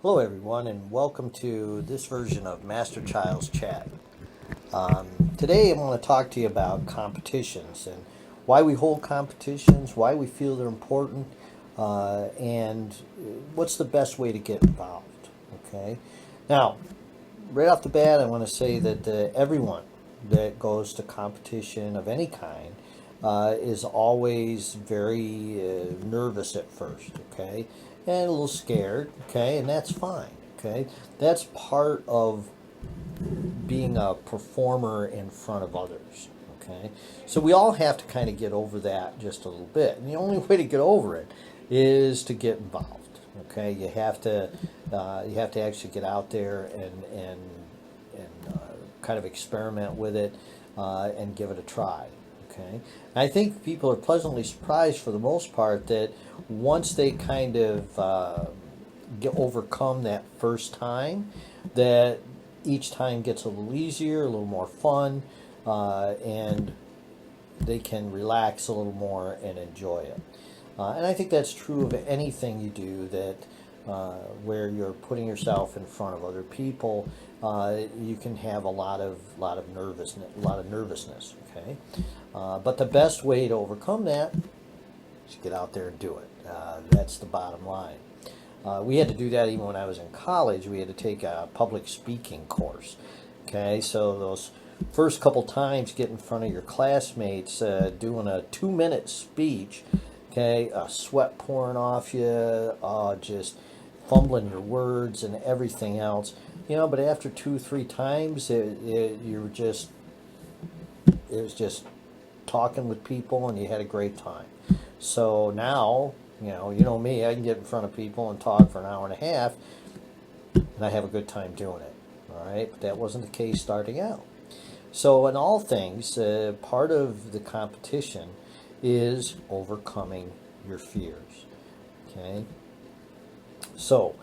Hello, everyone, and welcome to this version of Master Child's Chat. Today, I want to talk to you about competitions and why we hold competitions, why we feel they're important, and what's the best way to get involved. Okay. Now, right off the bat, I want to say that everyone that goes to competition of any kind is always very nervous at first, okay, and a little scared, okay, and that's fine, okay. That's part of being a performer in front of others, okay. So we all have to kind of get over that just a little bit, and the only way to get over it is to get involved, okay. You have to actually get out there and kind of experiment with it and give it a try. Okay, I think people are pleasantly surprised for the most part that once they kind of get overcome that first time, that each time gets a little easier, a little more fun, and they can relax a little more and enjoy it. And I think that's true of anything you do that where you're putting yourself in front of other people. You can have a lot of nervousness. Okay, but the best way to overcome that is get out there and do it. That's the bottom line. We had to do that even when I was in college. We had to take a public speaking course. Okay, so those first couple times get in front of your classmates doing a 2-minute speech. Okay, sweat pouring off you, just fumbling your words and everything else. But after 2, 3 times, it was just talking with people, and you had a great time. So now, you know me, I can get in front of people and talk for an hour and a half, and I have a good time doing it. All right, but that wasn't the case starting out. So in all things, part of the competition is overcoming your fears. Okay, so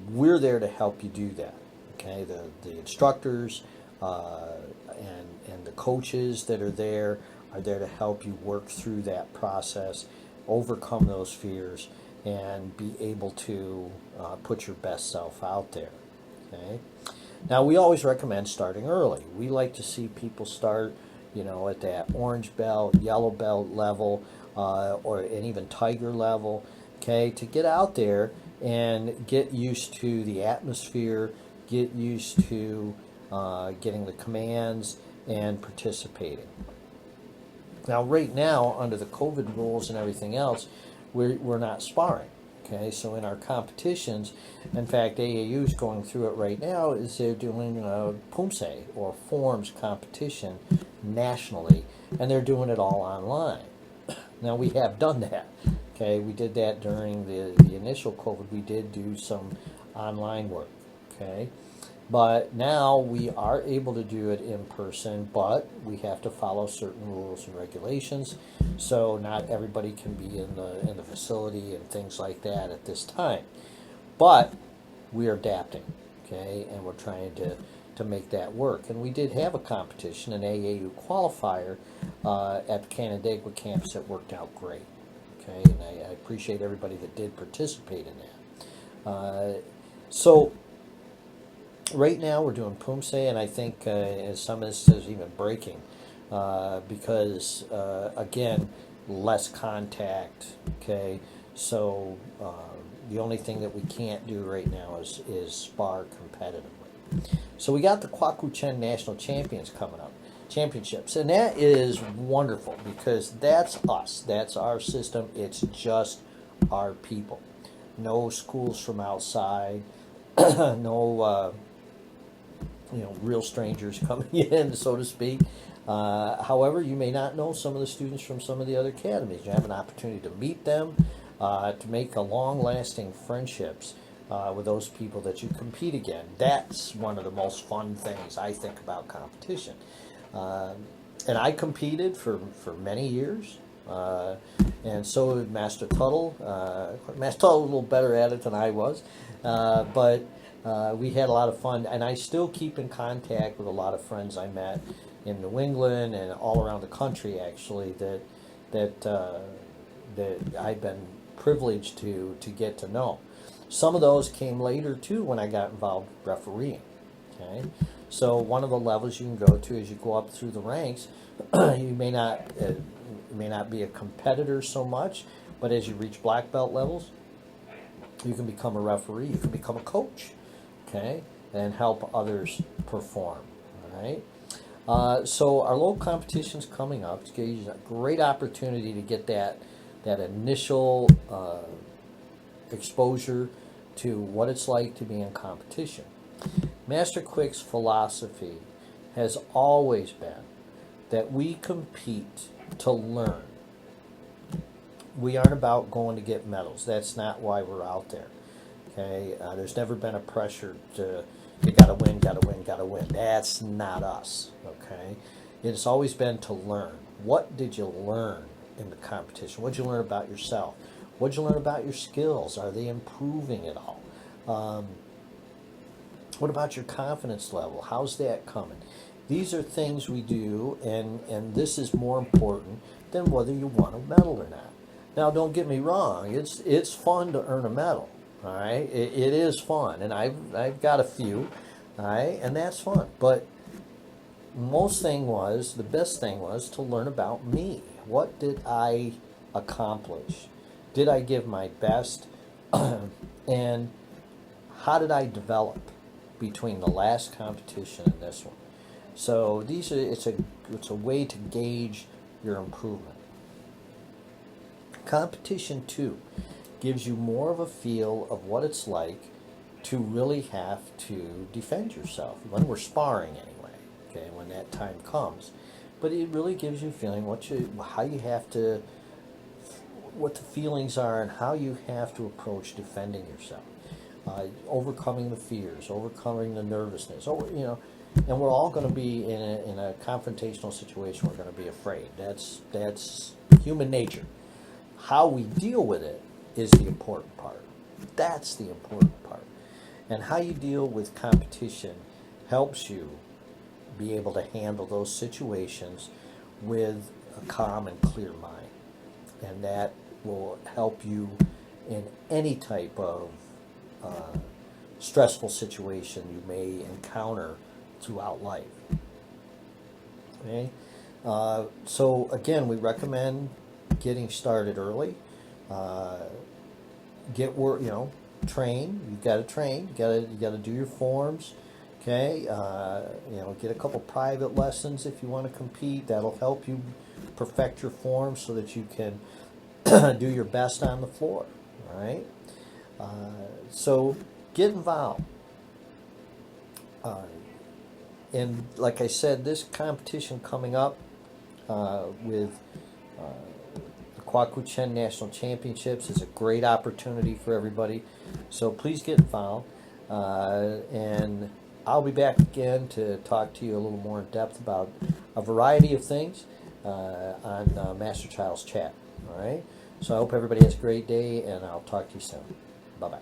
we're there to help you do that. Okay, the instructors and the coaches that are there to help you work through that process, overcome those fears, and be able to put your best self out there. Okay. Now, we always recommend starting early. We like to see people start, at that orange belt, yellow belt level, and even tiger level. Okay, to get out there and get used to the atmosphere, get used to getting the commands and participating. Now, right now, under the COVID rules and everything else, we're not sparring. Okay, so in our competitions, in fact, AAU is going through it right now, is they're doing a PUMSE or forms competition nationally, and they're doing it all online. Now, we have done that. Okay, we did that during the initial COVID. We did do some online work. Okay, but now we are able to do it in person, but we have to follow certain rules and regulations. So not everybody can be in the facility and things like that at this time. But we are adapting, okay, and we're trying to make that work. And we did have a competition, an AAU qualifier, at the Canandaigua campus that worked out great. Okay, and I appreciate everybody that did participate in that. So right now we're doing PUMSE, and I think some of this is even breaking because, again, less contact, okay? So the only thing that we can't do right now is spar competitively. So we got the Kwaku-Chen National Championships, and that is wonderful because that's us. That's our system. It's just our people. No schools from outside, no real strangers coming in, so to speak. However, you may not know some of the students from some of the other academies. You have an opportunity to meet them, to make a long-lasting friendships with those people that you compete against. That's one of the most fun things I think about competition. And I competed for many years, and so did Master Tuttle. Master Tuttle was a little better at it than I was, but we had a lot of fun, and I still keep in contact with a lot of friends I met in New England and all around the country, actually, that I've been privilege to get to know. Some of those came later too when I got involved with refereeing. Okay, so one of the levels you can go to as you go up through the ranks, you may not be a competitor so much, but as you reach black belt levels, you can become a referee, you can become a coach, okay, and help others perform. All right. So our local competition's coming up. It's a great opportunity to get that initial exposure to what it's like to be in competition. Master Quick's philosophy has always been that we compete to learn. We aren't about going to get medals. That's not why we're out there. Okay, there's never been a pressure to you gotta win, gotta win, gotta win. That's not us. Okay, it's always been to learn. What did you learn in the competition? What did you learn about yourself? What did you learn about your skills? Are they improving at all? What about your confidence level? How's that coming? These are things we do, and this is more important than whether you won a medal or not. Now, don't get me wrong. It's fun to earn a medal. All right, it is fun, and I've got a few. All right, and that's fun. But the best thing was to learn about me. What did I accomplish? Did I give my best? And how did I develop between the last competition and this one? So it's a way to gauge your improvement. Competition 2 gives you more of a feel of what it's like to really have to defend yourself when we're sparring anyway. Okay, when that time comes, but it really gives you a feeling what the feelings are and how you have to approach defending yourself, overcoming the fears, overcoming the nervousness. And we're all going to be in a confrontational situation. We're going to be afraid. That's human nature. How we deal with it is the important part. That's the important part. And how you deal with competition helps you be able to handle those situations with a calm and clear mind. And that will help you in any type of stressful situation you may encounter throughout life. Okay? So again, we recommend getting started early. Train. You've got to train. You got to do your forms. Okay. Get a couple private lessons if you want to compete. That'll help you perfect your forms so that you can do your best on the floor. All right. So get involved. And like I said, this competition coming up with the Kwaku-Chen National Championships is a great opportunity for everybody. So please get involved. And I'll be back again to talk to you a little more in depth about a variety of things on Master Child's Chat. All right. So I hope everybody has a great day, and I'll talk to you soon. Bye-bye.